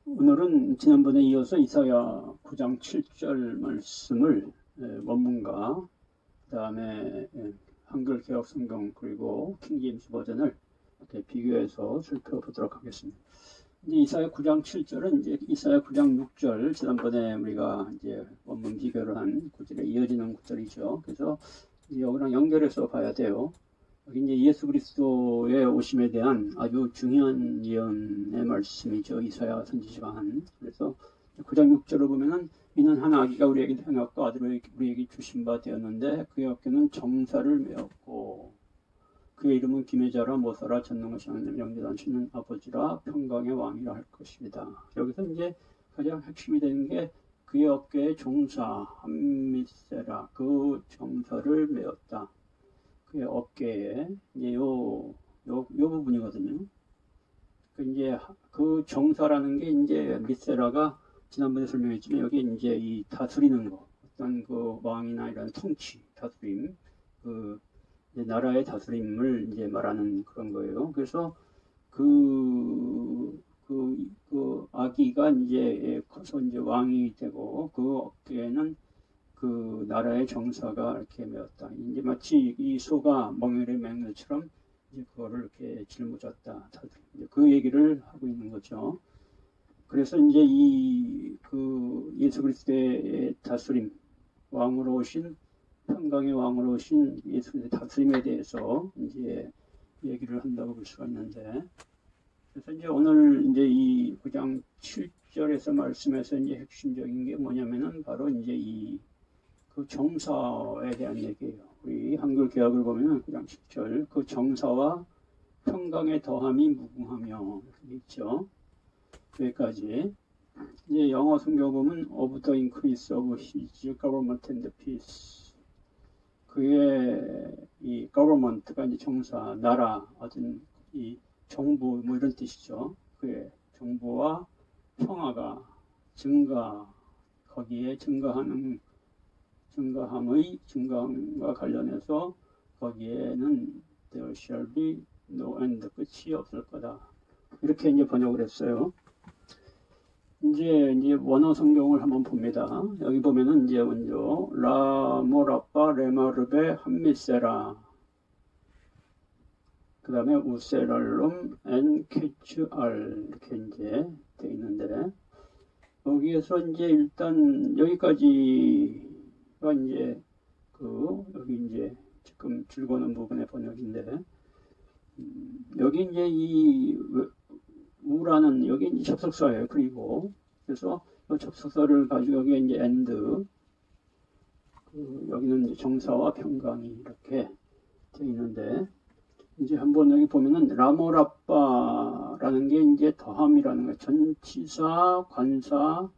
오늘은 지난번에 이어서 이사야 9장 7절 말씀을 원문과 그 다음에 한글 개역 성경 그리고 킹제임스 버전을 이렇게 비교해서 살펴보도록 하겠습니다. 이제 이사야 9장 7절은 이제 이사야 9장 6절 지난번에 우리가 이제 원문 비교를 한 구절에 이어지는 구절이죠. 그래서 여기랑 연결해서 봐야 돼요. 여기 이제 예수 그리스도의 오심에 대한 아주 중요한 예언의 말씀이죠. 이사야 선지자가 한. 그래서 9장 6절을 보면은 이는 한 아기가 우리에게 태어났고 아들을 우리에게 주신 바 되었는데 그의 어깨는 정사를 메었고 그의 이름은 기회자라 모사라 전능하신 하나님 영대하시는 아버지라 평강의 왕이라 할 것입니다. 여기서 이제 가장 핵심이 되는 게 그의 어깨에 정사 함미세라 그 정사를 메었다. 그의 어깨에 이제 요 부분이거든요. 이제 그 정사라는 게 이제 미세라가 지난번에 설명했지만 여기 이제 이 다스리는 거, 어떤 그 왕이나 이런 통치, 다스림, 그 이제 나라의 다스림을 이제 말하는 그런 거예요. 그래서 그 아기가 이제 커서 이제 왕이 되고 그 어깨에는 그 나라의 정사가 이렇게 메었다. 이제 마치 이 소가 멍에를 맨 것처럼 이제 그거를 이렇게 짊어졌다. 그 얘기를 하고 있는 거죠. 그래서 이제 그 예수 그리스도의 다스림, 왕으로 오신 평강의 왕으로 오신 예수 그리스도의 다스림에 대해서 이제 얘기를 한다고 볼 수가 있는데, 그래서 이제 오늘 이제 이 9장 7절에서 말씀에서 이제 핵심적인 게 뭐냐면은 바로 이제 그 정사에 대한 얘기예요. 우리 한글 개역을 보면 9장 10절 그 정사와 평강의 더함이 무궁하며 이렇게 있죠. 여기까지. 이제 영어 성경 보면 of the increase of his government and peace. 그의 이 government가 이제 정사, 나라, 어떤 이 정부 뭐 이런 뜻이죠. 그의 정부와 평화가 거기에 증가함과 관련해서 거기에는 there shall be no end, 끝이 없을 거다. 이렇게 이제 번역을 했어요. 이제 원어 성경을 한번 봅니다. 여기 보면은 이제 먼저 라모라빠 레마르베 함미세라, 그 다음에 우세랄롬 엔 케츠알 이렇게 이제 돼 있는데, 여기에서 이제 일단 여기까지가 이제 여기 이제 지금 줄거는 부분의 번역인데, 여기 이제 이 우라는 여기 이제 접속사예요. 그리고 그래서 이 접속사를 가지고 여기 이제 엔드, 여기는 이제 정사와 평강이 이렇게 돼 있는데, 이제 한번 여기 보면은 라모라빠라는 게 이제 더함이라는 거예요. 전치사, 관사,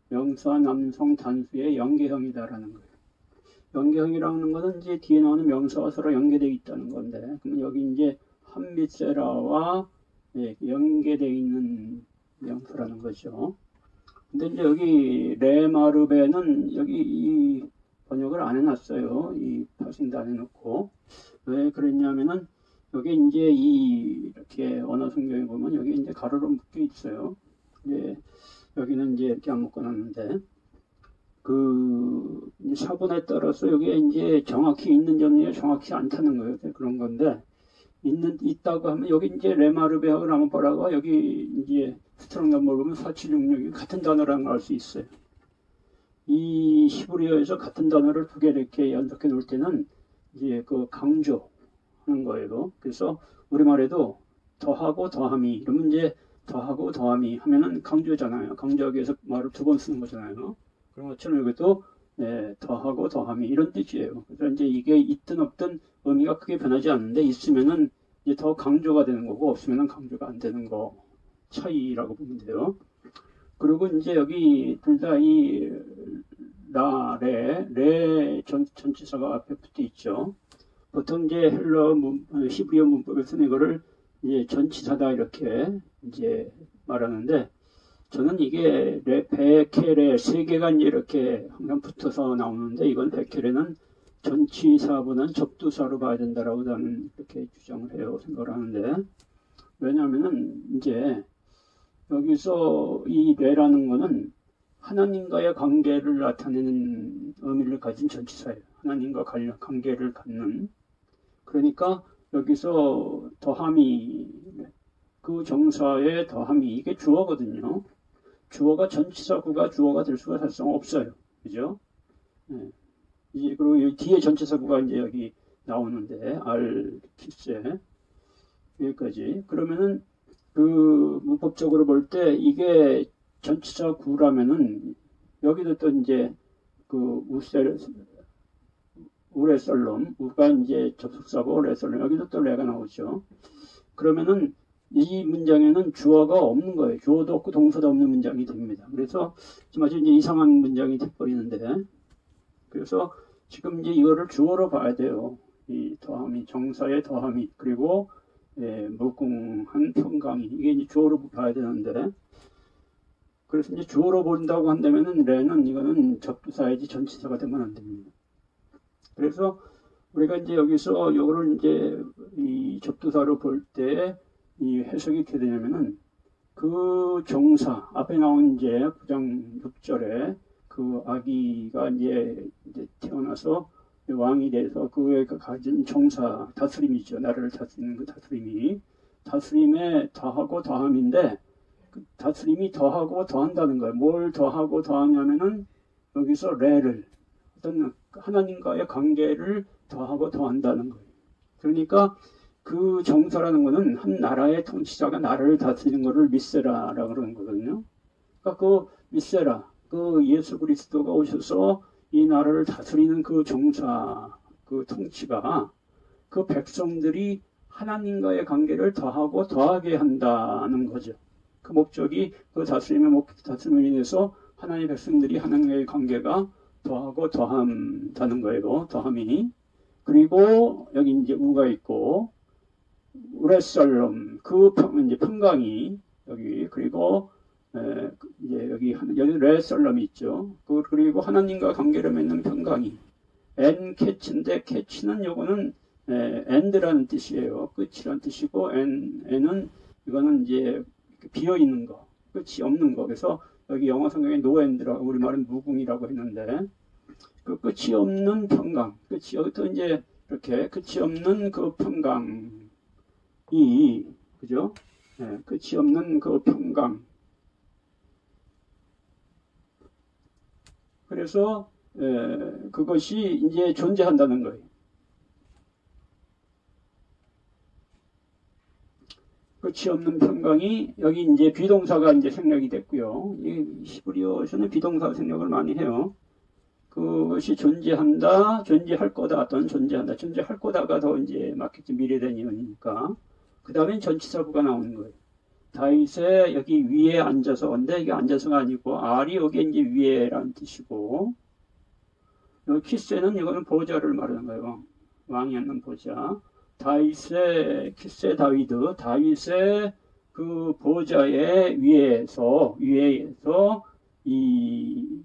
명사, 남성, 단수의 연계형이다라는 거예요. 연계형이라는 것은 이제 뒤에 나오는 명사와 서로 연계되어 있다는 건데, 그러면 여기 이제 함미세라와 연계되어 있는 명사라는 거죠. 근데 이제 여기 레마르베는 여기 이 번역을 안 해놨어요. 이 파싱도 안 해놓고. 왜 그랬냐면은 여기 이제 이렇게 언어 성경에 보면 여기 이제 가로로 묶여 있어요. 이제 여기는 이제 이렇게 안 묶어놨는데, 그 사본에 따라서 여기에 이제 정확히 있는 점이 정확히 않다는 거예요. 그런 건데, 있다고 하면 여기 이제 레마르베하고 라모파라가 여기 이제 스트롱 넘버 보면 4766이 같은 단어라는 걸 알 수 있어요. 이 히브리어에서 같은 단어를 두 개 이렇게 연속해 놓을 때는 이제 그 강조하는 거예요. 그래서 우리말에도 더하고 더함이, 이러면 이제 더하고 더함이 하면은 강조잖아요. 강조하기 위해서 말을 두 번 쓰는 거잖아요. 그런 것처럼 여기도 더하고 더함이 이런 뜻이에요. 그래서 이제 이게 있든 없든 의미가 크게 변하지 않는데, 있으면은 이제 더 강조가 되는 거고 없으면은 강조가 안 되는 거 차이라고 보면 돼요. 그리고 이제 여기 둘 다 이 레 전치사가 앞에 붙어 있죠. 보통 이제 히브리어 문법에서는 이거를 이제 전치사다 이렇게 이제 말하는데, 저는 이게 베케레 세 개가 이제 이렇게 항상 붙어서 나오는데, 이건 베케레는 전치사보다는 접두사로 봐야 된다라고 저는 이렇게 주장을 해요. 생각을 하는데, 왜냐하면은 이제 여기서 이 레라는 거는 하나님과의 관계를 나타내는 의미를 가진 전치사예요. 하나님과 관계를 갖는. 그러니까 여기서 더함이, 그 정사의 더함이, 이게 주어거든요. 주어가 전치사구가 주어가 될 수가 사실상 없어요. 그죠? 네. 이제 그리고 뒤에 전치사구가 이제 여기 나오는데, 키세, 여기까지. 그러면은, 문법적으로 볼 때, 이게 전치사구라면은, 여기도 또 이제, 우레설롬, 우가 이제 접속사고 레설롬, 여기도 또 레가 나오죠. 그러면은 이 문장에는 주어가 없는 거예요. 주어도 없고 동사도 없는 문장이 됩니다. 그래서 지금 아주 이제 이상한 문장이 돼버리는데, 그래서 지금 이제 이거를 주어로 봐야 돼요. 이 더함이, 정사의 더함이, 그리고 무궁한 평강이, 이게 이제 주어로 봐야 되는데, 그래서 이제 주어로 본다고 한다면은 레는 이거는 접두사이지 전치사가 되면 안 됩니다. 그래서 우리가 이제 여기서 이거를 이제 이 접두사로 볼 때 이 해석이 어떻게 되냐면은, 그 정사 앞에 나온 이제 9장 6절에 그 아기가 이제 태어나서 왕이 돼서 그에 가진 정사, 다스림이죠. 나라를 다스리는 그 다스림에 더하고 더함인데, 그 다스림이 더하고 더한다는 거예요. 뭘 더하고 더하냐면은 여기서 레를, 어떤 하나님과의 관계를 더하고 더한다는 거예요. 그러니까 그 정사라는 것은 한 나라의 통치자가 나라를 다스리는 것을 미세라라고 그러는 거거든요. 그러니까 그 미세라, 그 예수 그리스도가 오셔서 이 나라를 다스리는 그 정사, 그 통치가 그 백성들이 하나님과의 관계를 더하고 더하게 한다는 거죠. 그 목적이, 그 다스림을 인해서 하나님의 백성들이 하나님과의 관계가 더하고 더한다는 거예요. 더함이. 그리고 여기 이제 우가 있고, 우레살롬, 이제 평강이 여기, 그리고 이제 여기 레살롬이 있죠. 그리고 하나님과 관계를 맺는 평강이, 캐치인데, 캐치는 요거는 엔드라는 뜻이에요. 끝이라는 뜻이고, 엔은 이거는 이제 비어 있는 거, 끝이 없는 거. 그래서 여기 영어 성경에 노엔드라고, 우리말은 무궁이라고 했는데, 그 끝이 없는 평강, 여기서 이제 이렇게 끝이 없는 그 평강이, 그죠? 끝이 없는 그 평강. 그래서 그것이 이제 존재한다는 거예요. 끝이 없는 평강이, 여기 이제 비동사가 이제 생략이 됐고요. 이 히브리어에서는 비동사 생략을 많이 해요. 그것이 존재한다, 존재할 거다, 또는 존재한다. 존재할 거다가 더 이제 맞겠지, 미래된 이론이니까. 그 다음에 전치사구가 나오는 거예요. 다윗의 여기 위에 앉아서, 근데 이게 앉아서가 아니고, 알이 여기 이제 위에라는 뜻이고, 여기 키세는 이거는 보좌를 말하는 거예요. 왕이 앉는 보좌. 다윗의, 키세 다윗의 그 보좌의 위에서 이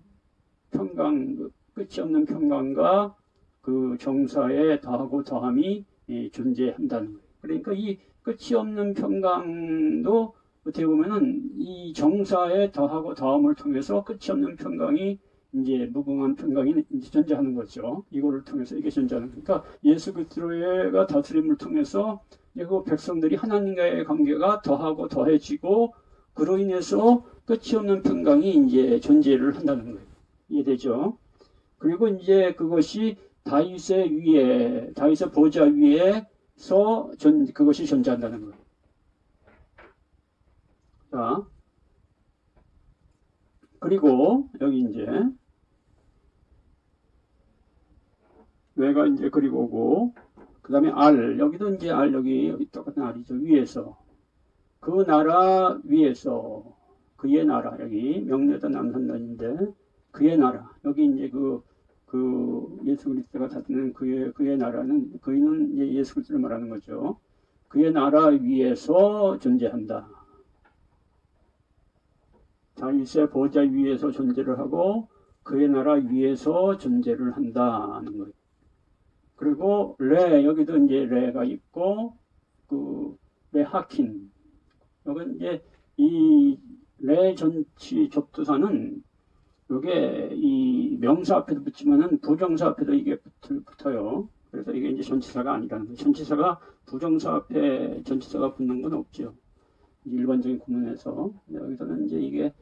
평강, 끝이 없는 평강과 그 정사의 더하고 더함이 존재한다는 거예요. 그러니까 이 끝이 없는 평강도 어떻게 보면은 이 정사의 더하고 더함을 통해서 끝이 없는 평강이 이제 무궁한 평강이 이제 존재하는 거죠. 이거를 통해서 이게 존재하는 거니까 예수 그리스도가 다스림을 통해서 그 백성들이 하나님과의 관계가 더하고 더해지고, 그로 인해서 끝이 없는 평강이 이제 존재를 한다는 거예요. 이해되죠? 그리고 이제 그것이 다윗의 보좌 위에서 그것이 존재한다는 거예요. 자, 그리고 여기 이제 외가 이제 그리고고, 그 다음에 여기도 이제 여기 똑같은 알이죠. 위에서, 그 나라 위에서, 그의 나라, 여기 명례다 남산단인데 그의 나라, 여기 이제 그 예수 그리스도가 다스리는 그의 나라는, 그이는 이제 예수 그리스도를 말하는 거죠. 그의 나라 위에서 존재한다. 다윗의 보좌 위에서 존재를 하고 그의 나라 위에서 존재를 한다는 거예요. 그리고 여기도 이제 레가 있고, 레하킨, 여기 이제 이 레전치 접두사는 요게 이 명사 앞에도 붙이면은 부정사 앞에도 이게 붙어요. 그래서 이게 이제 전치사가 아니라는 거예요. 전치사가 부정사 앞에 전치사가 붙는 건 없죠. 일반적인 구문에서. 여기서는 이제 이게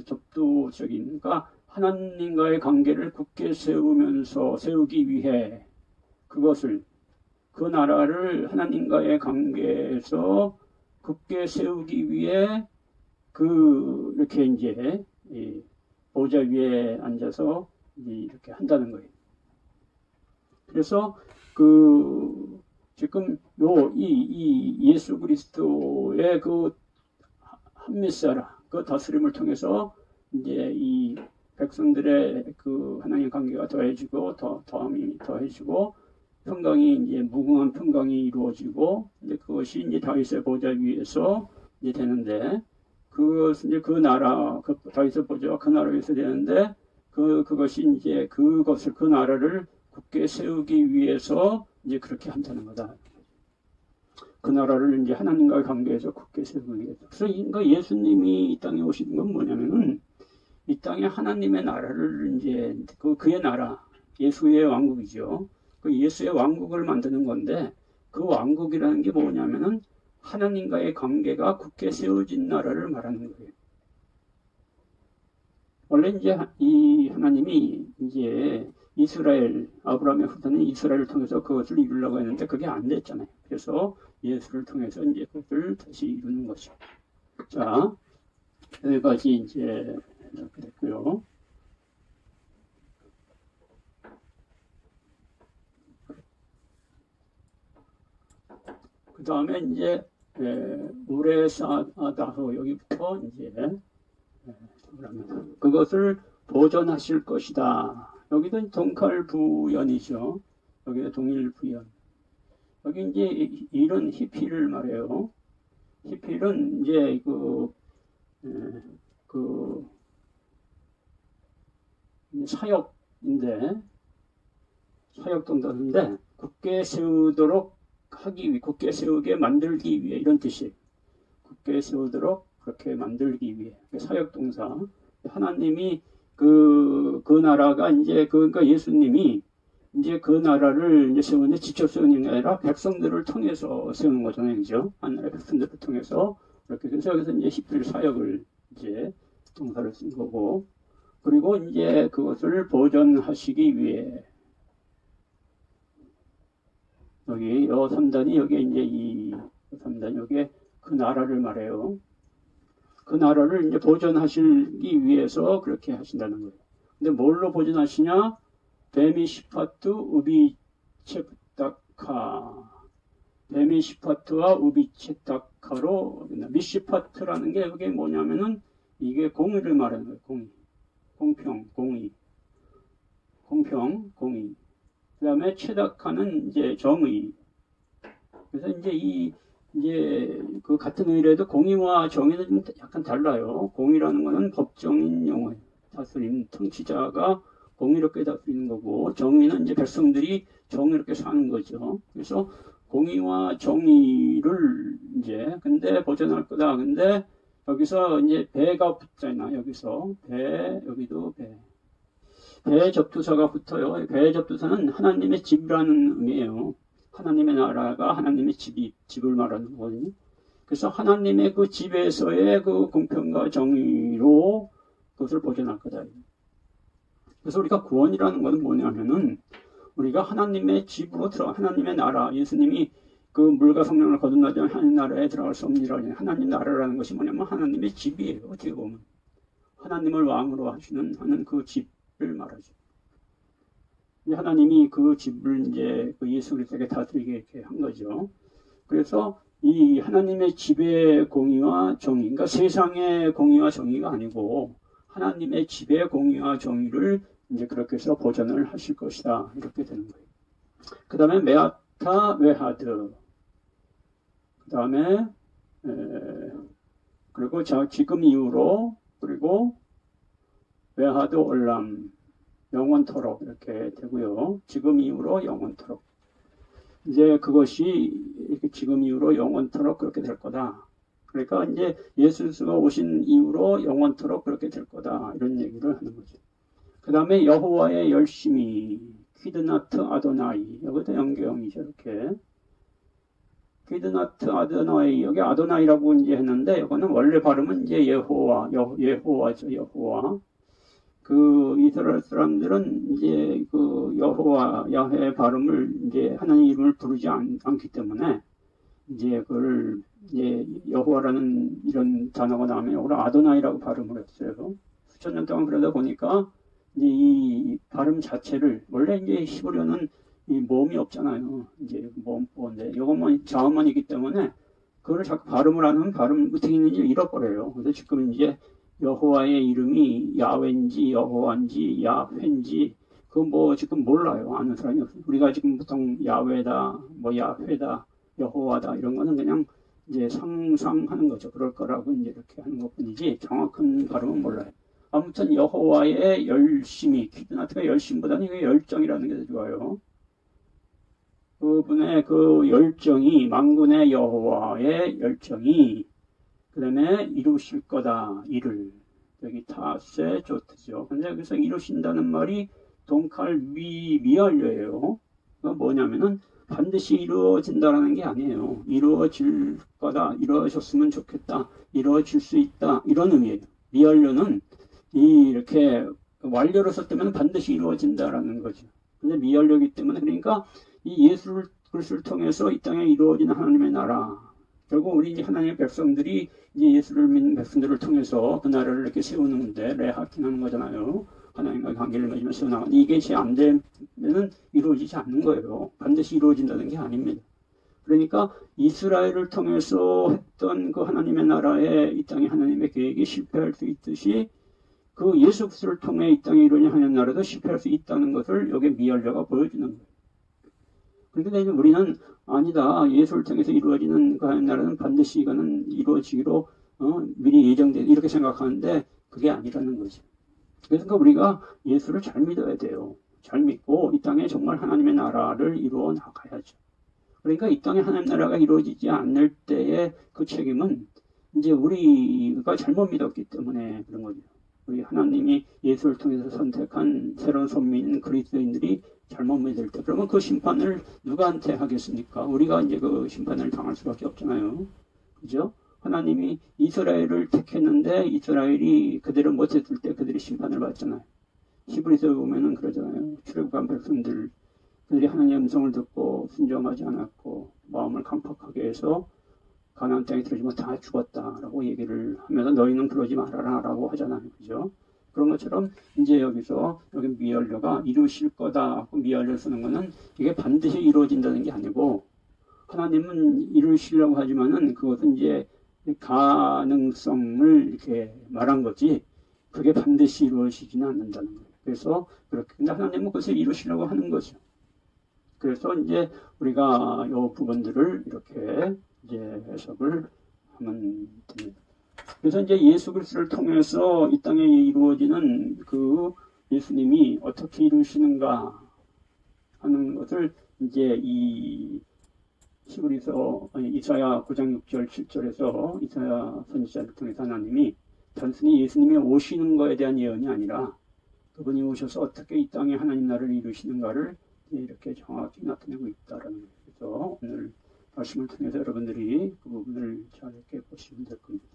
접두적인, 그러니까 하나님과의 관계를 굳게 세우기 위해 그것을, 그 나라를 하나님과의 관계에서 굳게 세우기 위해 이렇게 이제 보좌 위에 앉아서 이렇게 한다는 거예요. 그래서 지금 이 예수 그리스도의 한미사라 그 다스림을 통해서 이제 이 백성들의 하나님 관계가 더해지고 더함이 더해지고 평강이 이제 무궁한 평강이 이루어지고 이제 그것이 이제 다윗의 보좌 위에서 이제 되는데 그것은 이제 그 나라 다윗의 보좌가 그 나라 위에서 되는데 그것이 이제 그 나라를 굳게 세우기 위해서 이제 그렇게 한다는 거다. 그 나라를 이제 하나님과의 관계에서 굳게 세우기 위해서. 그래서 예수님이 이 땅에 오신 건 뭐냐면은 이 땅에 하나님의 나라를 이제 그의 나라, 예수의 왕국이죠. 그 예수의 왕국을 만드는 건데 그 왕국이라는 게 뭐냐면은 하나님과의 관계가 굳게 세워진 나라를 말하는 거예요. 원래 이제 이 하나님이 이제 아브라함의 후손인 이스라엘을 통해서 그것을 이루려고 했는데 그게 안 됐잖아요. 그래서 예수를 통해서 이제 그것을 다시 이루는 것이죠. 자, 여기까지 이제 이렇게 됐고요. 그 다음에 이제 우레사다호 여기부터 이제 그것을 보존하실 것이다. 여기는 동칼부연이죠. 여기는 동일부연. 여기 이제 이런 히필을 말해요. 히필은 이제 사역인데 사역동사인데 굳게 세우게 만들기 위해 이런 뜻이에요. 굳게 세우도록 그렇게 만들기 위해 사역동사. 하나님이 그 나라가 이제 그러니까 예수님이 이제 그 나라를 이제 세우는데 직접 세우는 게 아니라 백성들을 통해서 세우는 거잖아요, 그죠? 하나님의 백성들을 통해서 그렇게 해서 여기서 이제 히필 사역을 이제 동사를 쓴 거고, 그리고 이제 그것을 보존하시기 위해 여기 3단이 여기 이제 이 3단 여기에 그 나라를 말해요. 그 나라를 이제 보존하시기 위해서 그렇게 하신다는 거예요. 근데 뭘로 보존하시냐? 베미시파트 우비체다카. 베미시파트와 우비체다카로 미시파트라는 게 이게 뭐냐면은 이게 공의를 말하는 거예요. 공평, 공의. 공평, 공의. 그 다음에 체다카는 이제 정의. 그래서 이제 그 같은 의례도 공의와 정의는 좀 약간 달라요. 공의라는 거는 법정인 용어예요. 다스림, 통치자가 공의롭게 다스리는 거고, 정의는 이제 백성들이 정의롭게 사는 거죠. 그래서 공의와 정의를 이제, 근데 보존할 거다. 근데 여기서 이제 배가 붙잖아. 여기서 여기도 배. 배 접두사가 붙어요. 배 접두사는 하나님의 집이라는 의미예요. 하나님의 나라가 하나님의 집을 말하는 거거든요. 그래서 하나님의 그 집에서의 그 공평과 정의로 그것을 보존할 거다. 그래서 우리가 구원이라는 것은 뭐냐면은 우리가 하나님의 집으로 하나님의 나라, 예수님이 그 물과 성령을 거듭나지 않은 하나님 나라에 들어갈 수 없느니라. 하나님 나라라는 것이 뭐냐면 하나님의 집이에요. 어떻게 보면 하나님을 왕으로 하는 그 집을 말하죠. 하나님이 그 집을 이제 그 예수 그리스도에게 다스리게 이렇게 한 거죠. 그래서 이 하나님의 집의 공의와 정의, 그러니까 세상의 공의와 정의가 아니고 하나님의 집의 공의와 정의를 이제 그렇게 해서 보존을 하실 것이다. 이렇게 되는 거예요. 그 다음에 메아타 외하드. 그 다음에 그리고 지금 이후로 그리고 외하드 올람. 영원토록 이렇게 되고요. 지금 이후로 영원토록. 이제 그것이 이렇게 지금 이후로 영원토록 그렇게 될 거다. 그러니까 이제 예수가 오신 이후로 영원토록 그렇게 될 거다. 이런 얘기를 하는 거죠. 그 다음에 여호와의 열심히, 퀴드나트 아도나이. 여기도 연계형이죠. 이렇게. 퀴드나트 아도나이. 여기 아도나이라고 이제 했는데, 이거는 원래 발음은 이제 여호와죠. 여호와. 그 이스라엘 사람들은 이제 그 여호와, 야훼 발음을 이제 하나님 이름을 부르지 않기 때문에 이제 그걸 이제 여호와라는 이런 단어가 나오면 이걸 아도나이라고 발음을 했어요. 수천 년 동안 그러다 보니까 이제 이 발음 자체를 원래 이제 히브리어는 이 모음이 없잖아요. 이제 모음보인데 이것만 자음만이기 때문에 그걸 자꾸 발음을 하면 발음 어떻게 있는지 잃어버려요. 그래서 지금 이제 여호와의 이름이 야훼인지 여호와인지 야훼인지 그거 뭐 지금 몰라요. 아는 사람이 없어요. 우리가 지금 보통 야훼다, 뭐 야훼다, 여호와다 이런 거는 그냥 이제 상상하는 거죠. 그럴 거라고 이제 이렇게 하는 것뿐이지 정확한 발음은 몰라요. 아무튼 여호와의 열심히, 퀴드나트가 열심보다는 이게 열정이라는 게 더 좋아요. 그분의 그 열정이, 만군의 여호와의 열정이 그 다음에 이루실 거다. 이를. 여기 타세 조트죠. 근데 여기서 이루신다는 말이 동칼 미알려예요. 그건 뭐냐면은 반드시 이루어진다라는 게 아니에요. 이루어질 거다. 이루어졌으면 좋겠다. 이루어질 수 있다. 이런 의미예요. 미알려는 이렇게 완료로 썼다면 반드시 이루어진다라는 거죠. 근데 미알려기 때문에 그러니까 이 예수를 그리스도를 통해서 이 땅에 이루어지는 하나님의 나라. 결국 우리 이제 하나님의 백성들이 이제 예수를 믿는 백성들을 통해서 그 나라를 이렇게 세우는데 레하킹하는 거잖아요. 하나님과 관계를 맺으며 세워나가는 이게 안 되면은 이루어지지 않는 거예요. 반드시 이루어진다는 게 아닙니다. 그러니까 이스라엘을 통해서 했던 그 하나님의 나라에 이 땅에 하나님의 계획이 실패할 수 있듯이 그 예수 그리스도를 통해 이 땅에 이루어진 하나님의 나라도 실패할 수 있다는 것을 여기 미알려가 보여주는 거예요. 그런데 이제 우리는 아니다. 예수를 통해서 이루어지는 그 하나님의 나라는 반드시 이거는 이루어지기로 미리 예정된 이렇게 생각하는데 그게 아니라는 거죠. 그래서 우리가 예수를 잘 믿어야 돼요. 잘 믿고 이 땅에 정말 하나님의 나라를 이루어 나가야죠. 그러니까 이 땅에 하나님의 나라가 이루어지지 않을 때의 그 책임은 이제 우리가 잘못 믿었기 때문에 그런 거죠. 우리 하나님이 예수를 통해서 선택한 새로운 선민 그리스도인들이 잘못 믿을 때 그러면 그 심판을 누구한테 하겠습니까? 우리가 이제 그 심판을 당할 수밖에 없잖아요. 그죠? 하나님이 이스라엘을 택했는데 이스라엘이 그대로 못했을 때 그들이 심판을 받잖아요. 히브리서에 보면은 그러잖아요. 출애굽한 백성들 그들이 하나님의 음성을 듣고 순종하지 않았고 마음을 강팍하게 해서 가나안 땅에 들어오지만 다 죽었다라고 얘기를 하면서 너희는 그러지 말아라라고 하잖아요. 그죠? 그런 것처럼 이제 여기서 여기 미알려가 이루실 거다 하고 미알려 쓰는 거는 이게 반드시 이루어진다는 게 아니고 하나님은 이루시려고 하지만은 그것은 이제 가능성을 이렇게 말한 거지 그게 반드시 이루어지지는 않는다는 거예요. 그래서 그렇게 근데 하나님은 그것을 이루시려고 하는 거죠. 그래서 이제 우리가 이 부분들을 이렇게 이제 해석을 하면 됩니다. 그래서 이제 예수 그리스도를 통해서 이 땅에 이루어지는 그 예수님이 어떻게 이루시는가 하는 것을 이제 이 히브리서 이사야 9장 6절 7절에서 이사야 선지자를 통해서 하나님이 단순히 예수님이 오시는 것에 대한 예언이 아니라 그분이 오셔서 어떻게 이 땅에 하나님 나라를 이루시는가를 이렇게 정확히 나타내고 있다라는 거예요. 그래서 오늘 말씀을 통해서 여러분들이 그 부분을 잘 이렇게 보시면 될 겁니다.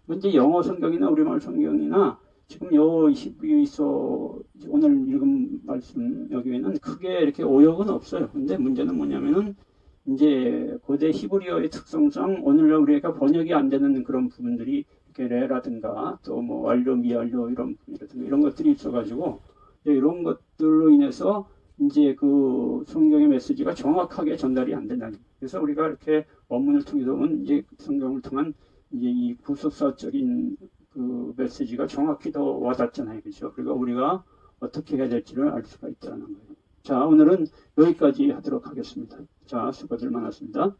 문제 영어 성경이나 우리말 성경이나 지금 요 히브리서 오늘 읽은 말씀 여기에는 크게 이렇게 오역은 없어요. 근데 문제는 뭐냐면은 이제 고대 히브리어의 특성상 오늘날 우리가 번역이 안 되는 그런 부분들이 이렇게 레라든가 또 뭐 완료 미완료 이런 부분이라든가 이런 것들이 있어가지고 이런 것들로 인해서 이제 그 성경의 메시지가 정확하게 전달이 안 된다는 거예요. 그래서 우리가 이렇게 원문을 통해서 온 이제 성경을 통한 이제 이 구속사적인 그 메시지가 정확히 더 와닿잖아요. 그렇죠? 그리고 우리가 어떻게 해야 될지를 알 수가 있다는 거예요. 자, 오늘은 여기까지 하도록 하겠습니다. 자, 수고들 많았습니다.